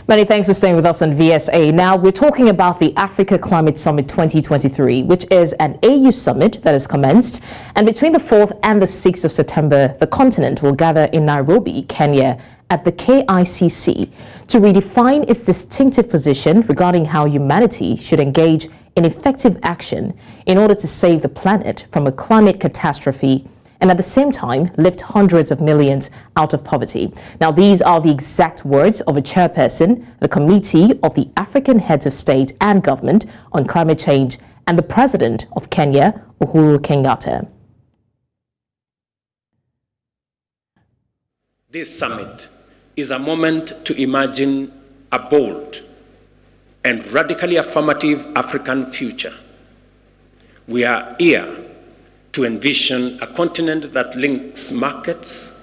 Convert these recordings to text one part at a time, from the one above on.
Many thanks for staying with us on VSA. Now, we're talking about the Africa Climate Summit 2023, which is an AU summit that has commenced. And between the 4th and the 6th of September, the continent will gather in Nairobi, Kenya, at the KICC to redefine its distinctive position regarding how humanity should engage in effective action in order to save the planet from a climate catastrophe and at the same time lift hundreds of millions out of poverty. Now, these are the exact words of a chairperson, the Committee of the African Heads of State and Government on Climate Change, and the President of Kenya, Uhuru Kenyatta. This summit is a moment to imagine a bold and radically affirmative African future. We are here to envision a continent that links markets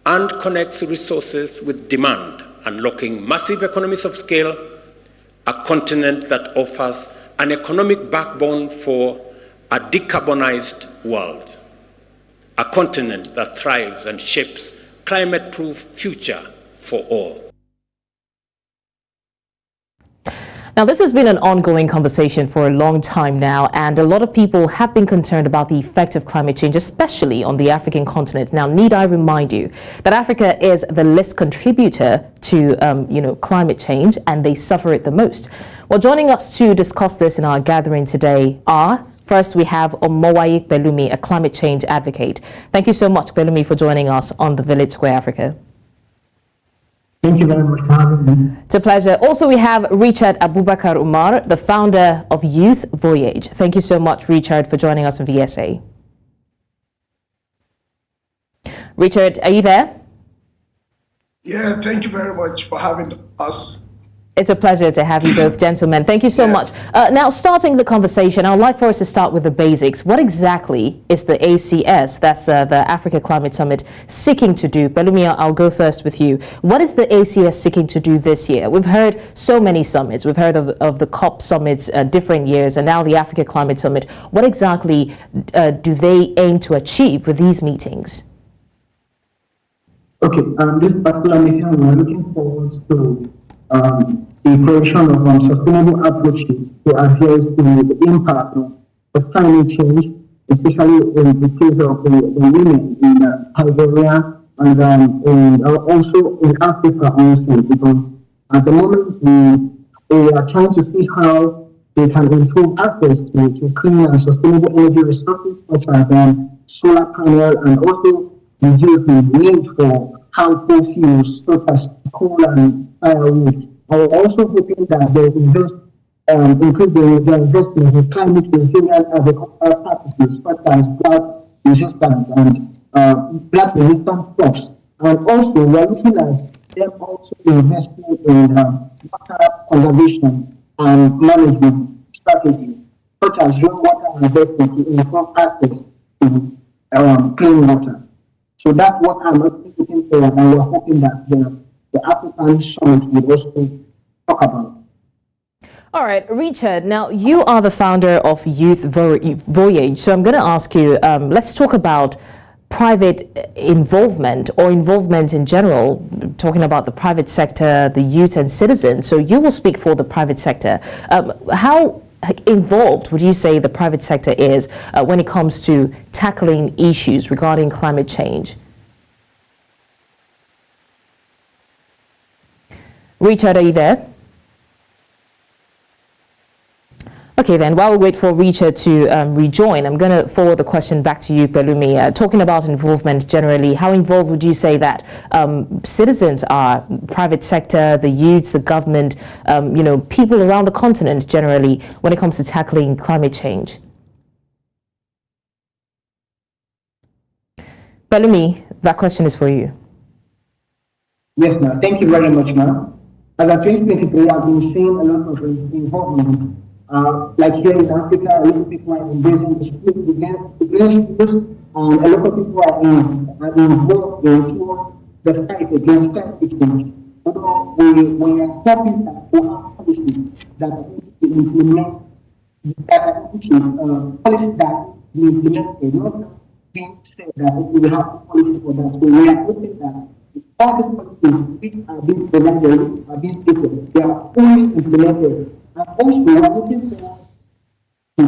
and connects resources with demand, unlocking massive economies of scale, a continent that offers an economic backbone for a decarbonized world, a continent that thrives and shapes climate-proof future for all. Now, this has been an ongoing conversation for a long time now, and a lot of people have been concerned about the effect of climate change, especially on the African continent. Now, need I remind you that Africa is the least contributor to, climate change, and they suffer it the most. Well, joining us to discuss this in our gathering today are, first, we have Omowaye Pelumi, a climate change advocate. Thank you so much, Pelumi, for joining us on the Village Square Africa. Thank you very much for having me. It's a pleasure. Also, we have Richard Abubakar Umar, the founder of Youth Voyage. Thank you so much, Richard, for joining us on VSA. Richard, are you there? Yeah, thank you very much for having us. It's a pleasure to have you both, gentlemen. Thank you so much. Now, starting the conversation, I'd like for us to start with the basics. What exactly is the ACS, that's the Africa Climate Summit, seeking to do? Pelumi, I'll go first with you. What is the ACS seeking to do this year? We've heard so many summits. We've heard of the COP summits different years, and now the Africa Climate Summit. What exactly do they aim to achieve with these meetings? Okay, this particular meeting, we're looking forward to the provision of sustainable approaches to address the impact of climate change, especially in the case of the women in Iberia and also in Africa also, because at the moment we are trying to see how they can improve access to clean and sustainable energy resources such as solar panel, and also reduce the need for harmful fuels such as coal and firewood. We're also hoping that they invest, increase their investment in climate resilient agricultural practices such as drought resistance and drought resistant crops. And also, we're looking at them also investing in water conservation and management strategies, such as rainwater investment to improve access to clean water. So that's what I'm looking for, and we're hoping that the African Summit will also talk about. All right, Richard, now you are the founder of Youth Voyage. So I'm going to ask you, let's talk about private involvement or involvement in general, talking about the private sector, the youth and citizens. So you will speak for the private sector. How involved would you say the private sector is when it comes to tackling issues regarding climate change? Richard, are you there? Okay, then, while we wait for Richard to rejoin, I'm going to forward the question back to you, Pelumi. Talking about involvement generally, how involved would you say that citizens are, private sector, the youths, the government, people around the continent generally, when it comes to tackling climate change? Pelumi, that question is for you. Yes, ma'am. Thank you very much, ma'am. As a 2023, I've been seeing a lot of involvement. Like here in Africa, a lot of people are embracing the schools, and a lot of people are involved into the fight against climate change. Although we are hoping that we have policies that we implement, policies that we implement, not being said that we have policy for that. So we are hoping that all these policies which are being provided, are being stated, they are fully implemented. And also, we are looking for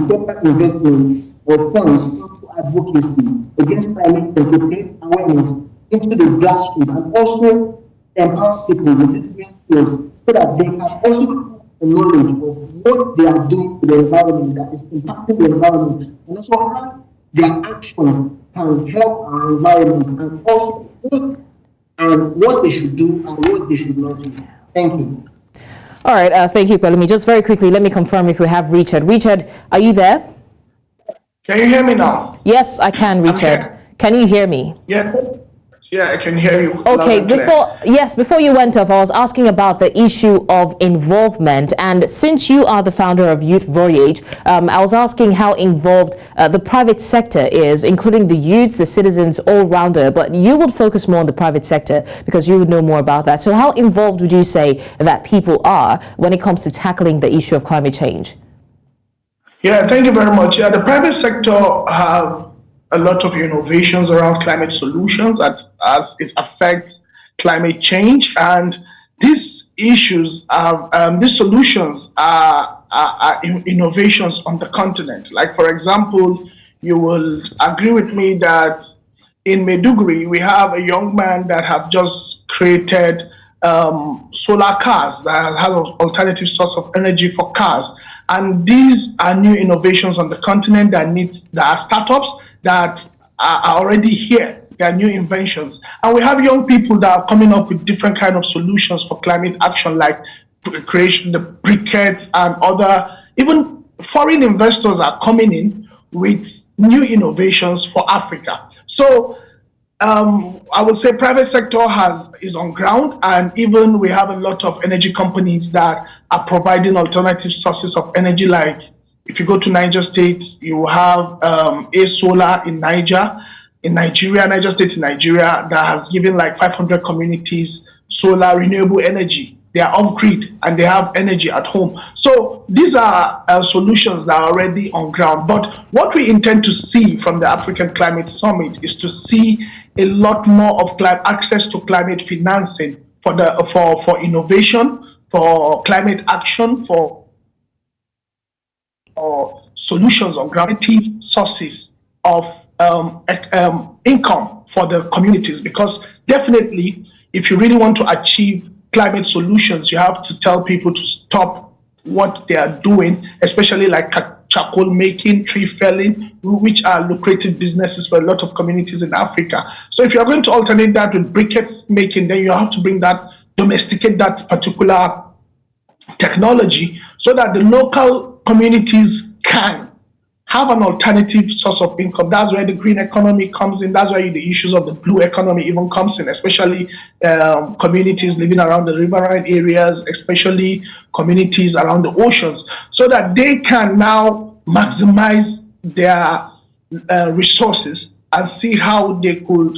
proper investment of funds into advocacy against climate change to create awareness into the grassroots and also empower people with these green skills so that they can also have the knowledge of what they are doing to the environment that is impacting the environment and also how their actions can help our environment and also what they should do and what they should not do. Thank you. All right, thank you, Pelumi. Just very quickly, let me confirm if we have Richard. Richard, are you there? Can you hear me now? Yes, I can, Richard. Can you hear me? Yeah, I can hear you. Okay, before you went off, I was asking about the issue of involvement. And since you are the founder of Youth Voyage, I was asking how involved the private sector is, including the youths, the citizens, all-rounder. But you would focus more on the private sector because you would know more about that. So how involved would you say that people are when it comes to tackling the issue of climate change? Yeah, thank you very much. Yeah, the private sector have a lot of innovations around climate solutions as it affects climate change, and these issues these solutions are innovations on the continent. Like, for example, you will agree with me that in Maiduguri we have a young man that have just created solar cars that has an alternative source of energy for cars, and these are new innovations on the continent that are startups that are already here. They are new inventions. And we have young people that are coming up with different kind of solutions for climate action, like creation, the briquettes and other, even foreign investors are coming in with new innovations for Africa. So I would say private sector is on ground, and even we have a lot of energy companies that are providing alternative sources of energy. Like if you go to Niger State, you have a solar in Nigeria, Niger State in Nigeria, that has given like 500 communities solar renewable energy. They are off-grid and they have energy at home. So these are solutions that are already on ground. But what we intend to see from the African Climate Summit is to see a lot more of access to climate financing for innovation, for climate action, for solutions on gravitative sources of income for the communities. Because definitely, if you really want to achieve climate solutions, you have to tell people to stop what they are doing, especially like charcoal making, tree felling, which are lucrative businesses for a lot of communities in Africa. So if you're going to alternate that with briquettes making, then you have to domesticate that particular technology so that the local communities can have an alternative source of income. That's where the green economy comes in. That's where the issues of the blue economy even comes in, especially communities living around the riverine areas, especially communities around the oceans, so that they can now maximize their resources and see how they could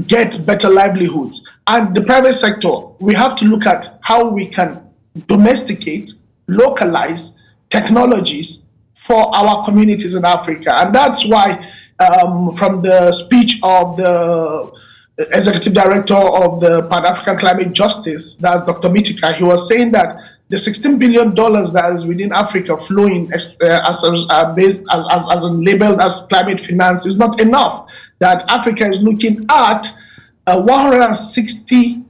get better livelihoods. And the private sector, we have to look at how we can domesticate, localize technologies for our communities in Africa. And that's why from the speech of the Executive Director of the Pan-African Climate Justice, that's Dr. Mitika, he was saying that the $16 billion that is within Africa flowing as labeled as climate finance is not enough. That Africa is looking at $160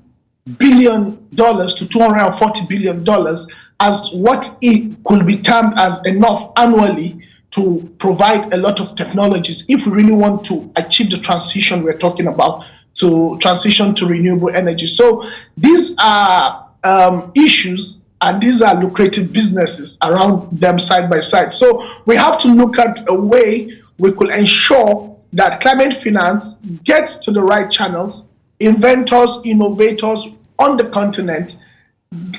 billion to $240 billion as what it could be termed as enough annually to provide a lot of technologies if we really want to achieve the transition we're talking about, to transition to renewable energy. So these are issues, and these are lucrative businesses around them side by side. So we have to look at a way we could ensure that climate finance gets to the right channels, inventors, innovators on the continent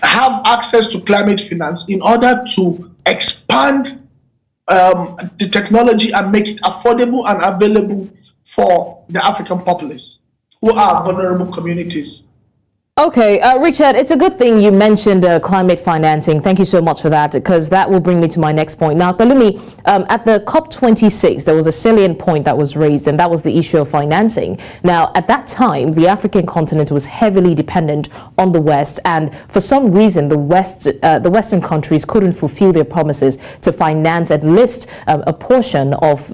have access to climate finance in order to expand the technology and make it affordable and available for the African populace who are vulnerable communities. Okay, Richard, it's a good thing you mentioned climate financing. Thank you so much for that, because that will bring me to my next point. Now, Pelumi, at the COP26, there was a salient point that was raised, and that was the issue of financing. Now, at that time, the African continent was heavily dependent on the West, and for some reason, the Western countries couldn't fulfill their promises to finance at least a portion of,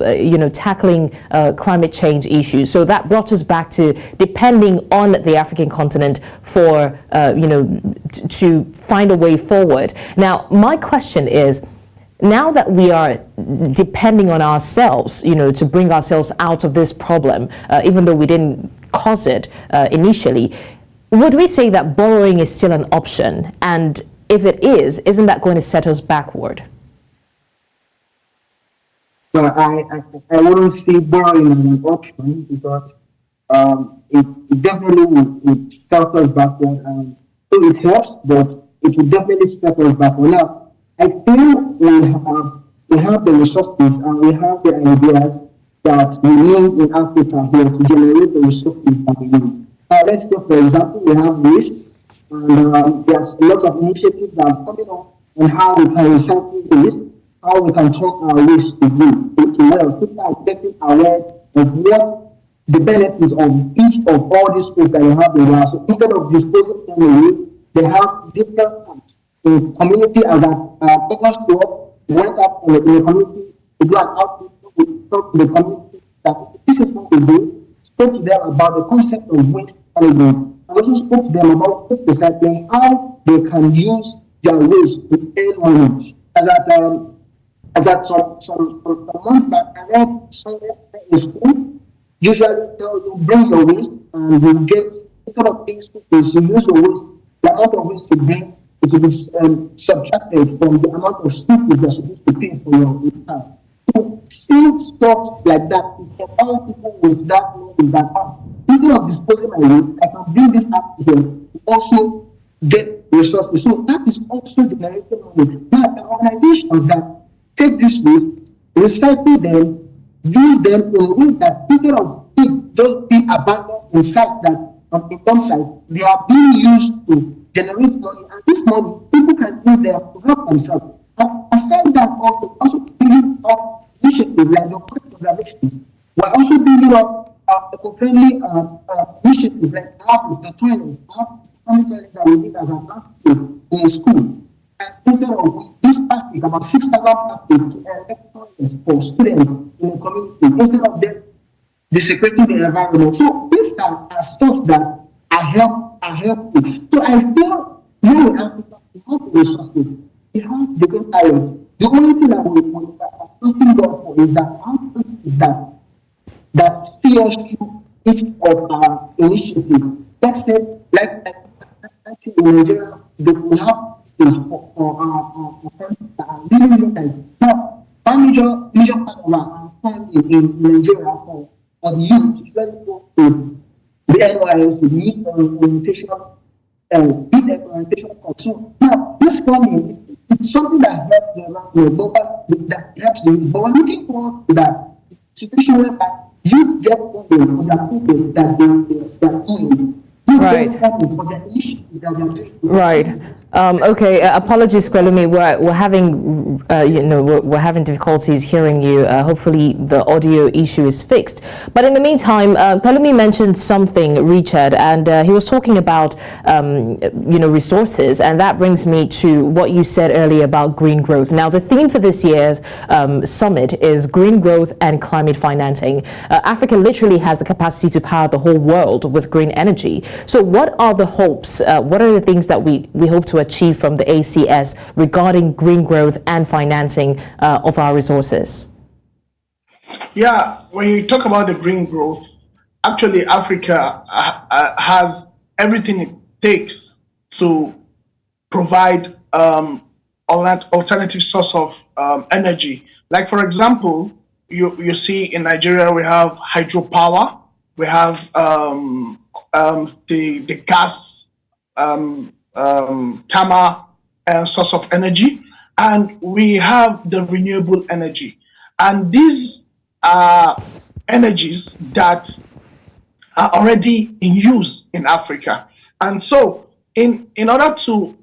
tackling climate change issues. So that brought us back to depending on the African continent for, to find a way forward. Now, my question is, now that we are depending on ourselves, to bring ourselves out of this problem, even though we didn't cause it initially, would we say that borrowing is still an option? And if it is, isn't that going to set us backward? Well, I wouldn't see borrowing as an option because it definitely would start us backward. So it helps, but it will definitely start us backward. Now, I feel we have the resources and we have the ideas that we need in Africa here to generate the resources that we need. Let's say, for example, we have waste, and there's a lot of initiatives that are coming up on how we can recycle waste, how we can turn our waste to wealth. People are getting aware of what the benefits of each of all these things that they have in there. So instead of disposing them away, they have different funds in community as a focus to went up in the community to do an outreach to talk to the community that this is what we do. Spoke to them about the concept of waste management. I also spoke to them about waste recycling, how they can use their waste to earn money. As at some months back, I read somewhere in school. Usually tell you bring your waste and you get a lot of things to use your waste, the amount of waste you bring, it will be subtracted from the amount of school fees you're supposed to pay for your time. So seeing stuff like that, you can find people with that knowledge that instead of disposing my waste, I can bring this up here to also get resources. So that is also generating money. Now the organizations that take this waste, recycle them, use them in a way that instead of it just being abandoned in sight that in one side, they are being used to generate money, and this money people can use them to help themselves. And aside that, also building up initiatives like the forest preservation. We're also building up a concurrently initiative like the toilet that we did as an activity in school. And instead of we use plastic, about 6,000 plastic to erect toilets for students in the community, instead of them desecrating the environment. So these are stuff that are helpful. So I feel here in Africa, we have the resources, we have the good talent. The only thing that we are trusting God for is that our places that see us through each of our initiatives. Let's say, like in Nigeria, we have this for our country that are really nice. Now, one major part of our funding in Nigeria for the youth is very go to the NYS, the youth orientation, course. So now, this funding it's something that helps that helps the youth. But we're looking for that situation whereby youth get funding for their people that they are doing. Right. Right. Okay. Apologies, Pelumi. We're having, we're having difficulties hearing you. Hopefully, the audio issue is fixed. But in the meantime, Pelumi mentioned something, Richard, and he was talking about, resources, and that brings me to what you said earlier about green growth. Now, the theme for this year's summit is green growth and climate financing. Africa literally has the capacity to power the whole world with green energy. So what are the hopes, what are the things that we hope to achieve from the ACS regarding green growth and financing of our resources? Yeah, when you talk about the green growth, actually Africa has everything it takes to provide alternative source of energy. Like for example, you see in Nigeria we have hydropower, we have the gas thermal source of energy, and we have the renewable energy. And these are energies that are already in use in Africa. And so, in order to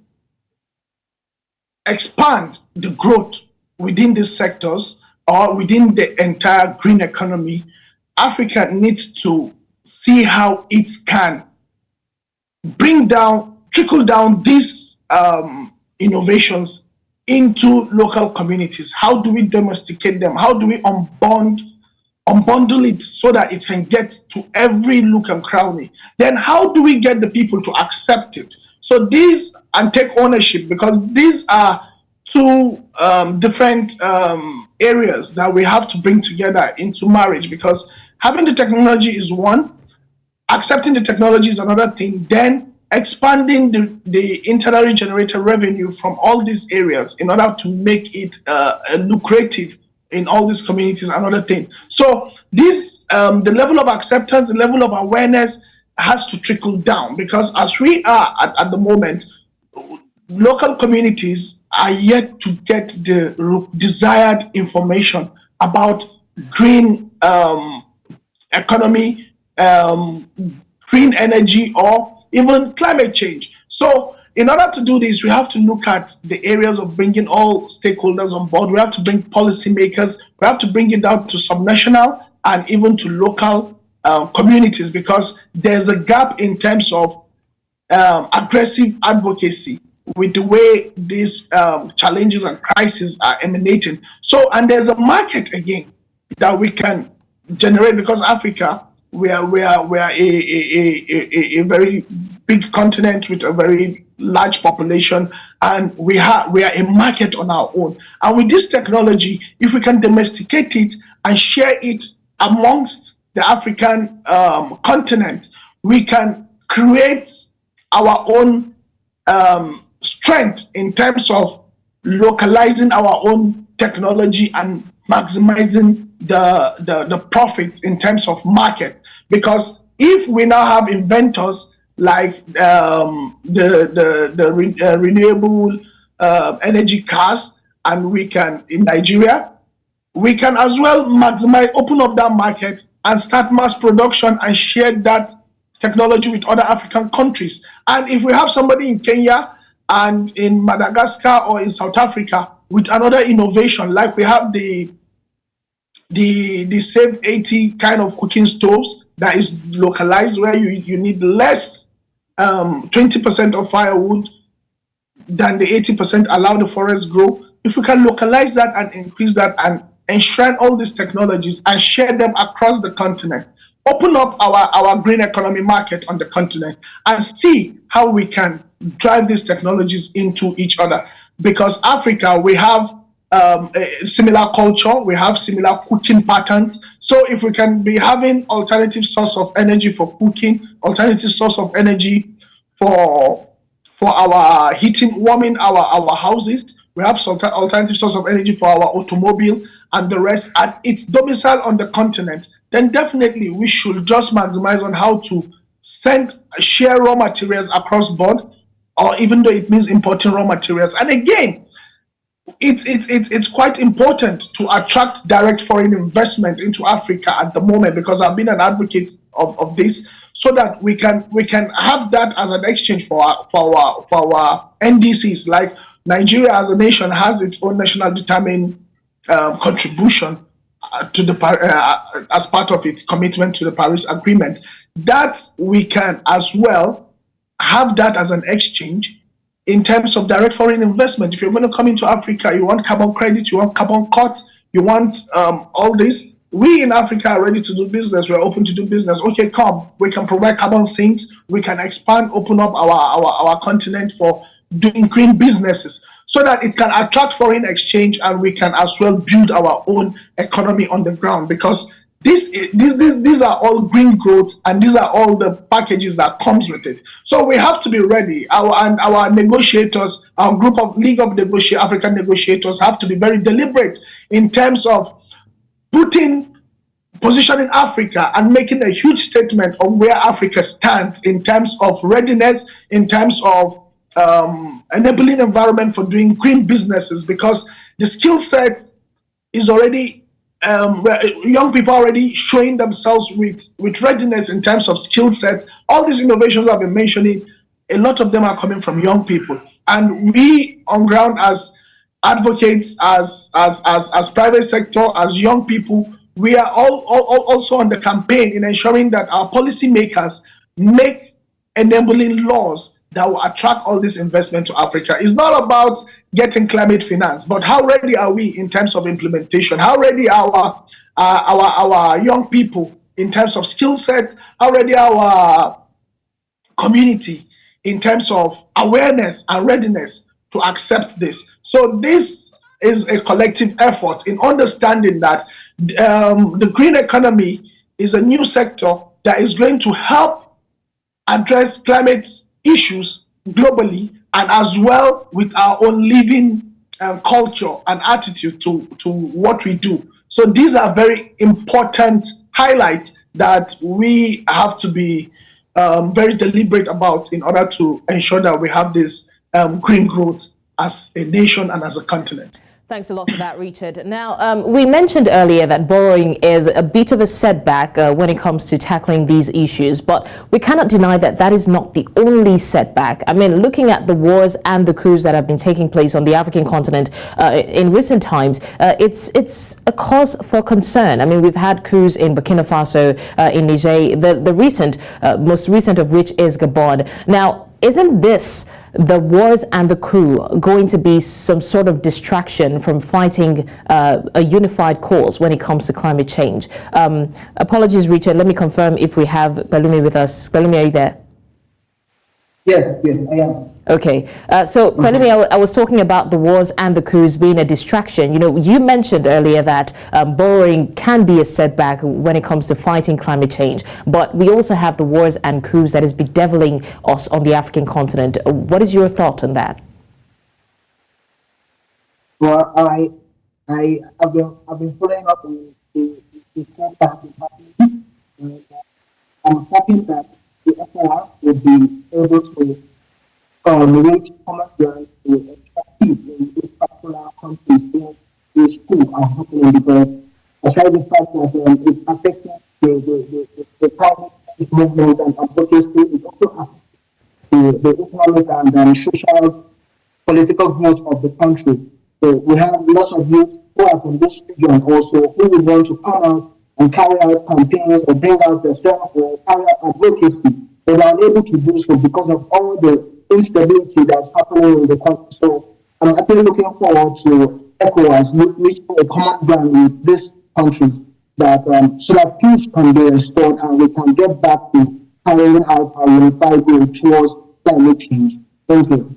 expand the growth within these sectors or within the entire green economy, Africa needs to see how it can trickle down these innovations into local communities. How do we domesticate them? How do we unbundle it so that it can get to every nook and cranny? Then how do we get the people to accept it? So these, and take ownership, because these are two different areas that we have to bring together into marriage, because having the technology is one, accepting the technology is another thing, then expanding the internally generated revenue from all these areas in order to make it lucrative in all these communities, another thing. So this, the level of acceptance, the level of awareness has to trickle down, because as we are at the moment, local communities are yet to get the desired information about green economy, green energy, or even climate change. So in order to do this, we have to look at the areas of bringing all stakeholders on board. We have to bring policymakers. We have to bring it down to subnational and even to local communities, because there's a gap in terms of aggressive advocacy with the way these challenges and crises are emanating. So, and there's a market again that we can generate, because Africa, we are a very big continent with a very large population, and we are a market on our own. And with this technology, if we can domesticate it and share it amongst the African continent, we can create our own strength in terms of localizing our own technology and maximizing the profit in terms of market. Because if we now have inventors like renewable energy cars, and we can, in Nigeria, we can as well maximize, open up that market and start mass production and share that technology with other African countries. And if we have somebody in Kenya and in Madagascar or in South Africa with another innovation, like we have the Save 80 kind of cooking stoves that is localized, where you need less 20% of firewood than the 80% allow the forest grow. If we can localize that and increase that and enshrine all these technologies and share them across the continent, open up our green economy market on the continent, and see how we can drive these technologies into each other. Because Africa, we have a similar culture, we have similar cooking patterns. So if we can be having alternative source of energy for cooking, alternative source of energy for our heating, warming our houses, we have some alternative source of energy for our automobile and the rest, at its domicile on the continent, then definitely we should just maximize on how to share raw materials across board, or even though it means importing raw materials. And again, it's quite important to attract direct foreign investment into Africa at the moment, because I've been an advocate of this, so that we can have that as an exchange for our NDCs. Like Nigeria as a nation has its own national determined contribution to the as part of its commitment to the Paris Agreement. That we can as well have that as an exchange in terms of direct foreign investment. If you're going to come into Africa, you want carbon credits, you want carbon cuts, you want all this. We in Africa are ready to do business. We're open to do business. Okay, come. We can provide carbon sinks. We can expand, open up our continent for doing green businesses, so that it can attract foreign exchange, and we can as well build our own economy on the ground. Because these are all green growth, and these are all the packages that comes with it. So we have to be ready. Our negotiators, our group of League of African negotiators, have to be very deliberate in terms of positioning Africa and making a huge statement of where Africa stands in terms of readiness, in terms of enabling environment for doing green businesses. Because the skill set is already young people are already showing themselves with readiness in terms of skill sets. All these innovations I've been mentioning a lot of them are coming from young people. And we on ground as advocates, as private sector, as young people, we are also on the campaign in ensuring that our policymakers make enabling laws that will attract all this investment to Africa. It's not about getting climate finance, but how ready are we in terms of implementation? How ready are our young people in terms of skill set? How ready are our community in terms of awareness and readiness to accept this? So this is a collective effort in understanding that the green economy is a new sector that is going to help address climate issues globally, and as well with our own living culture and attitude to what we do. So these are very important highlights that we have to be very deliberate about in order to ensure that we have this green growth as a nation and as a continent. Thanks a lot for that, Richard. Now, we mentioned earlier that borrowing is a bit of a setback when it comes to tackling these issues, but we cannot deny that that is not the only setback. I mean, looking at the wars and the coups that have been taking place on the African continent in recent times, it's a cause for concern. I mean, we've had coups in Burkina Faso, in Niger, the most recent of which is Gabon. Now, isn't this, the wars and the coup, going to be some sort of distraction from fighting a unified cause when it comes to climate change? Apologies, Richard. Let me confirm if we have Pelumi with us. Pelumi, are you there? Yes, I am. Okay, so Pelumi, I was talking about the wars and the coups being a distraction. You know, you mentioned earlier that borrowing can be a setback when it comes to fighting climate change, but we also have the wars and coups that is bedeviling us on the African continent. What is your thought on that? Well, I've been following up on the stuff that has been happening. I'm hoping that the FOR will be able to reach common ground to achieve in this particular countries where these coups are happening, because aside the fact that it's affecting the climate movement and advocacy, it also affects the economic and social political growth of the country. So we have lots of youth who are from this region also who would want to come out and carry out campaigns or bring out themselves or carry out advocacy, but are unable to do so because of all the instability that's happening in the country. So I'm actually looking forward to ECOWAS reaching a common ground with these countries that so that peace can be restored and we can get back to carrying out our unified goal towards climate change. Thank you.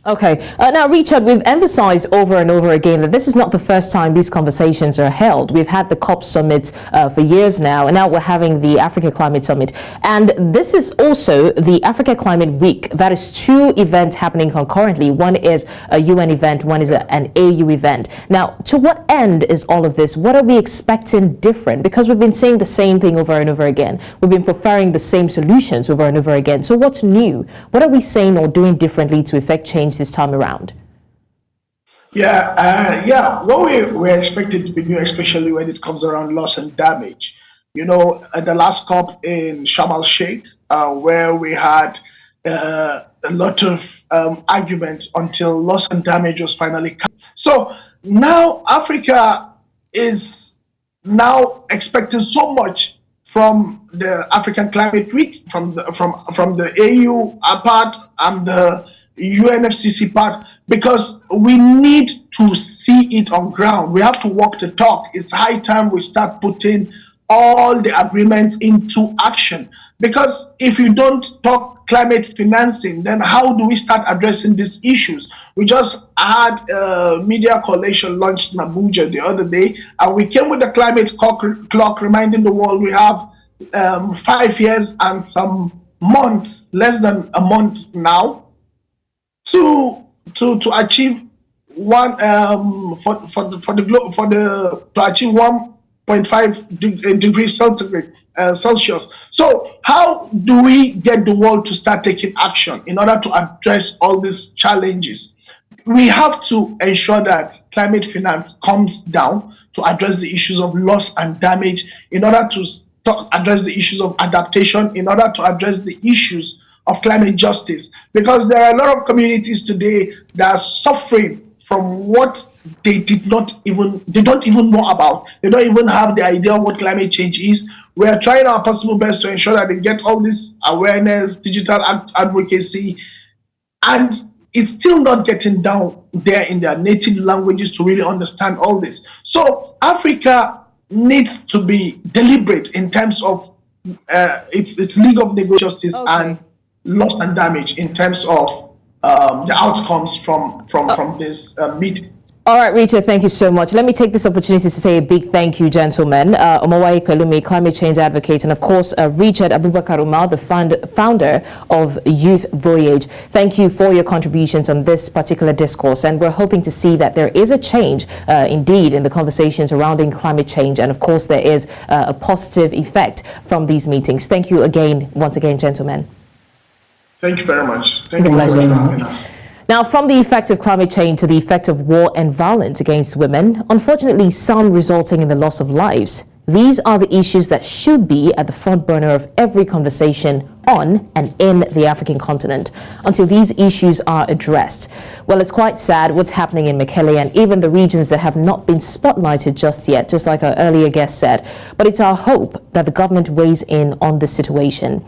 Okay. Now, Richard, we've emphasized over and over again that this is not the first time these conversations are held. We've had the Coups summits for years now, and now we're having the Africa Climate Summit. And this is also the Africa Climate Week. That is two events happening concurrently. One is a UN event, one is an AU event. Now, to what end is all of this? What are we expecting different? Because we've been saying the same thing over and over again. We've been preferring the same solutions over and over again. So what's new? What are we saying or doing differently to effect change this time around? What we're expected to be new, especially when it comes around loss and damage. You know, at the last COP in Sharm el-Sheikh, where we had a lot of arguments until loss and damage was finally cut. So now Africa is now expecting so much from the African Climate Week, from the AU part and the UNFCCC part, because we need to see it on ground. We have to walk the talk. It's high time we start putting all the agreements into action. Because if you don't talk climate financing, then how do we start addressing these issues? We just had a media coalition launched in Abuja the other day, and we came with the climate clock reminding the world we have 5 years and some months, less than a month now, to achieve to achieve 1.5 degrees Celsius. So how do we get the world to start taking action in order to address all these challenges? We have to ensure that climate finance comes down to address the issues of loss and damage, in order to address the issues of adaptation, in order to address the issues of climate justice, because there are a lot of communities today that are suffering from what they don't even know about. They don't even have the idea of what climate change is. We are trying our possible best to ensure that they get all this awareness, digital advocacy, and it's still not getting down there in their native languages to really understand all this. So Africa needs to be deliberate in terms of its League of Negotiable Justice and loss and damage in terms of the outcomes from this meeting. All right, Richard, thank you so much. Let me take this opportunity to say a big thank you, gentlemen. Omowaye Pelumi, climate change advocate, and of course, Richard Abubakar Umar, the founder of Youth Voyage. Thank you for your contributions on this particular discourse, and we're hoping to see that there is a change, indeed, in the conversations surrounding climate change, and of course, there is a positive effect from these meetings. Thank you again, once again, gentlemen. Thank you very much. Thank you very much for having us. Now, from the effect of climate change to the effect of war and violence against women, unfortunately, some resulting in the loss of lives. These are the issues that should be at the front burner of every conversation on and in the African continent until these issues are addressed. Well, it's quite sad what's happening in Mekelle and even the regions that have not been spotlighted just yet, just like our earlier guest said. But it's our hope that the government weighs in on this situation.